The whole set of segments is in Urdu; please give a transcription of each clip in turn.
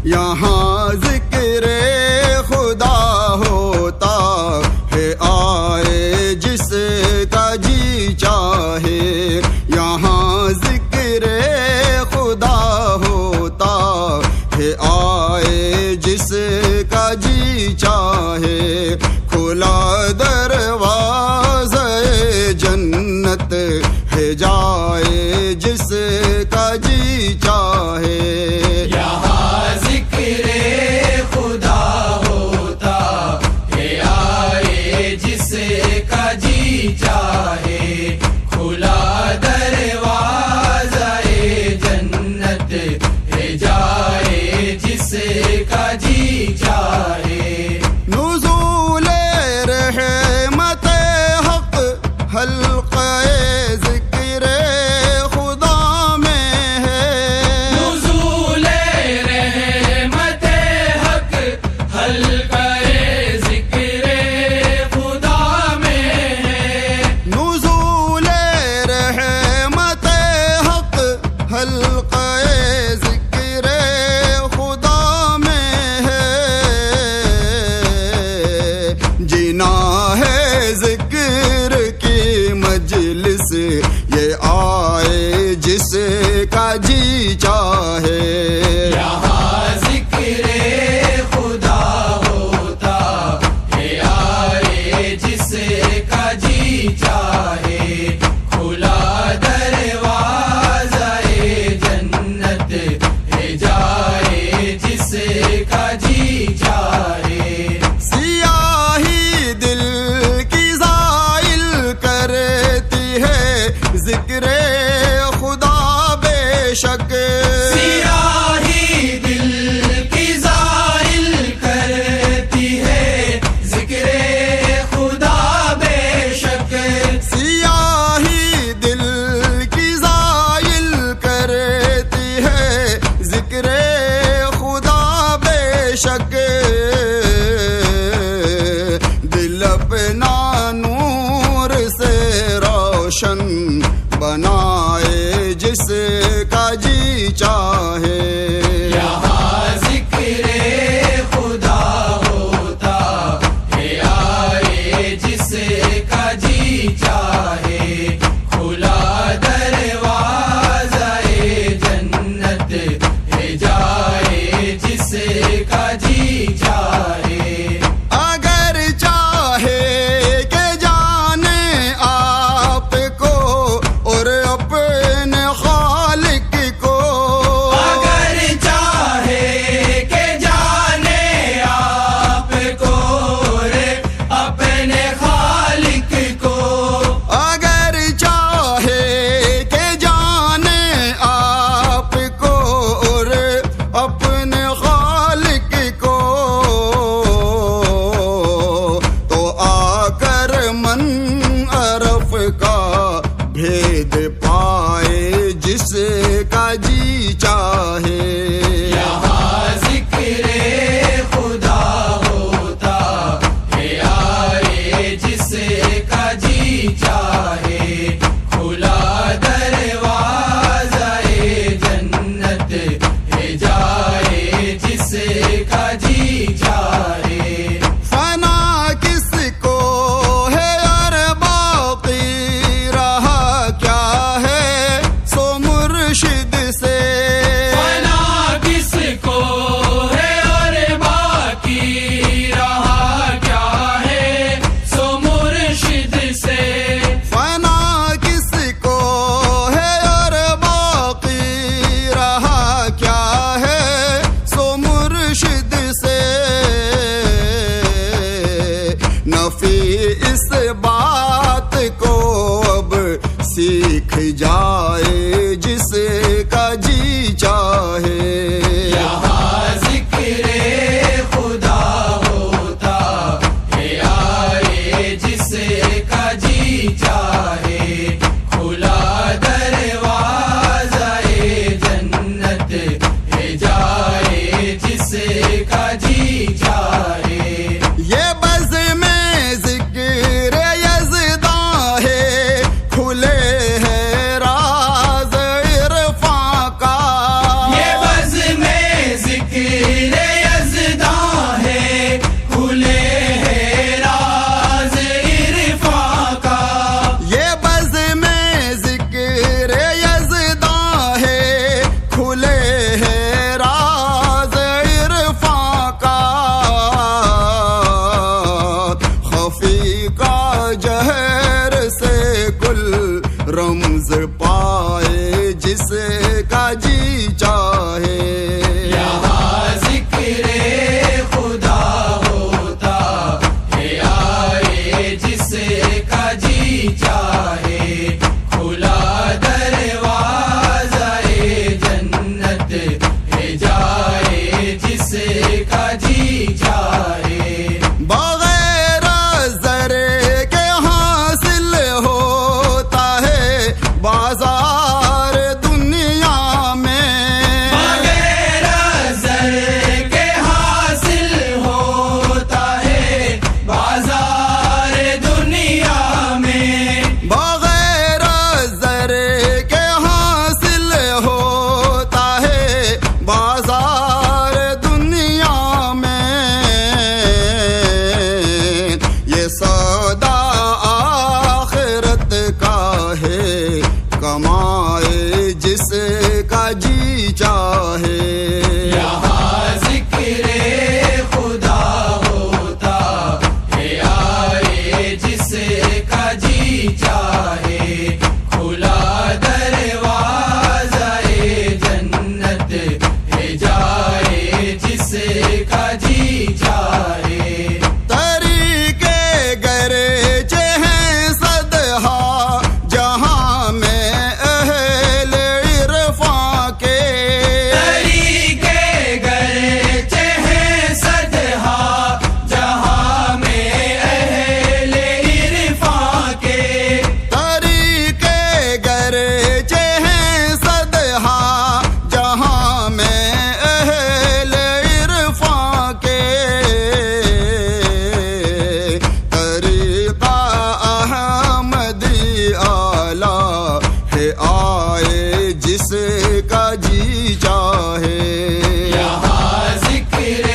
یہاں ذکر خدا ہوتا ہے آئے جس کا جی چاہے، یہاں ذکر خدا ہوتا ہے آئے جس کا جی چاہے، کھلا دروازہ جنت ہے جائے جس کا جی چاہے۔ یہاں ذکر خدا ہوتا ہے آئے جس کا جی چاہے، کھلا دروازہ جنت ہے جائے جس کا جی چاہے۔ نزول رحمت حق حلقہ ذکر خدا میں ہے، نزول رحمت حق حلقہ ذکر خدا میں ہے، نزول رحمت حق حلقہ ذکر خدا میں ہے، جینا ہے ذکر کی مجلس یہ آئے جس کا جی چاہے۔ یہاں ذکر خدا ہوتا ہے آئے جس کا جی چاہے، کھلا دروازہ جنت ہے جائے جس کا جی چاہے۔ سیاہی دل کی زائل کرتی ہے ذکر خدا بے شک، سیاہی دل کی زائل کرتی ہے ذکر خدا بے شک، سیاہی دل کی زائل کرتی ہے ذکر خدا بے شک، دل اپنا نور سے روشن بنائے جس کا جی چاہے۔ یہاں ذکر خدا ہوتا ہے آئے جس کا جی چاہے، کھلا دروازہ جنت ہے جائے جس کا جی چاہے۔ اگر چاہے کہ جانے آپ کو اور اپنے خالق کو، اگر چاہے کہ جانے آپ کو اور اپنے خالق کو، اگر چاہے کہ جانے آپ کو اور اپنے خالق کو، تو آ کر من عرف کا بھید پائے جس کا جی چاہے۔ یہاں ذکر خدا ہوتا ہے آئے جس کا جی چاہے، کھلا دروازہ جنت ہے جائے جس کا جی چاہے۔ فنا کس کو ہے اور باقی رہا کیا ہے سو مرشد سے، فنا چاہے. یہاں ذکر خدا ہوتا ہے آئے جس کا جی چاہے کھلا دروازہ جنت ہے جائے جس کا جی چاہے. طریقے گرچہ ہیں صدہا جہاں میں اہل عرفاں کے. طریقے گرچہ ہیں صدہا جہاں میں اہل عرفاں کے. طریقے گرچہ ہیں صدہا جہاں میں اہل عرفاں کے. طریقہ احمدی اعلیٰ ہے آئے جس کا جی چاہے. یہاں ذکر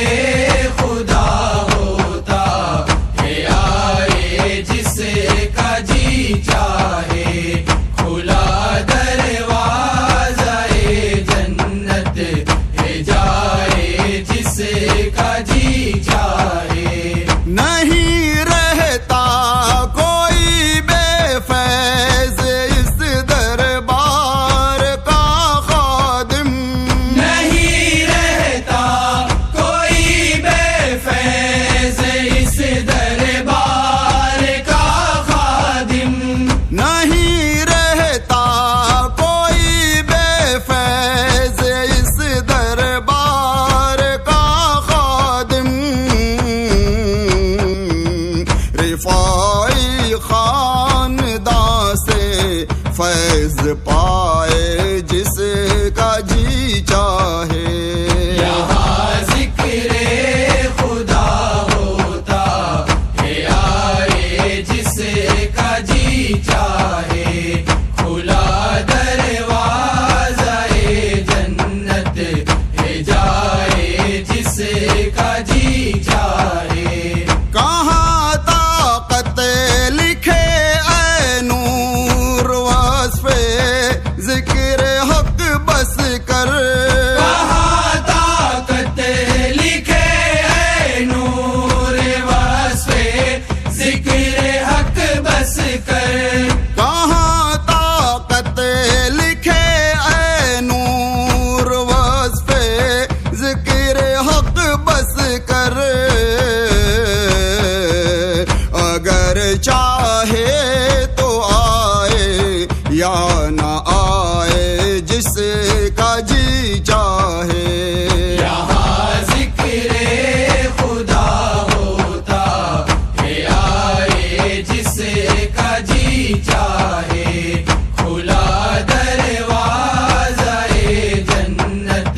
خدا ہوتا ہے آئے جس کا جی چاہے کھلا دروازہ جنت ہے جائے جس کا جی چاہے. نہیں رہتا کوئی بے فیض اس دربار کا خادم. نہیں رہتا کوئی بے فیض اس دربار کا خادم. نہیں رہتا کوئی بے فیض اس دربار کا خادم. رفاعی خاندان سے فیض پائے جس کا جی چاہے. یہاں ذکر خدا ہوتا ہے آئے جس کا جی چاہے کھلا دروازہ جنت ہے جائے جس کا جی چاہے. کہاں طاقت لکھے اے نور وصف ذکر حق بس کر. کہاں طاقت لکھے اے نور وصف ذکر حق بس کر. کہاں طاقت لکھے اے نور وصف ذکر حق بس کر. اگر چاہے تو آئے یا نہ آئے جس کا جی چاہے. یہاں ذکر خدا ہوتا ہے آئے جس کا جی چاہے کھلا دروازہ جنت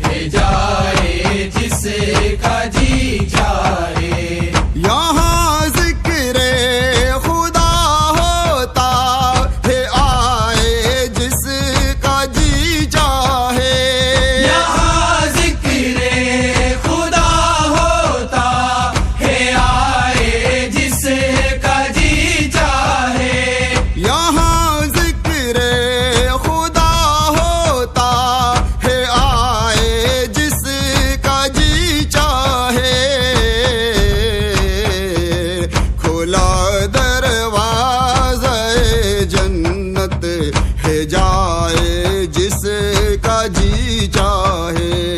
ہے جائے جس کا جی چاہے. یہاں ذکر خدا ہوتا ہے آئے جس کا جی چاہے. یہاں ذکر خدا ہوتا ہے آئے جس کا جی چاہے. یہاں ذکر خدا ہوتا ہے آئے جس کا جی چاہے. کھلا دروازہ جنت ہے جائے جس کا جی چاہے.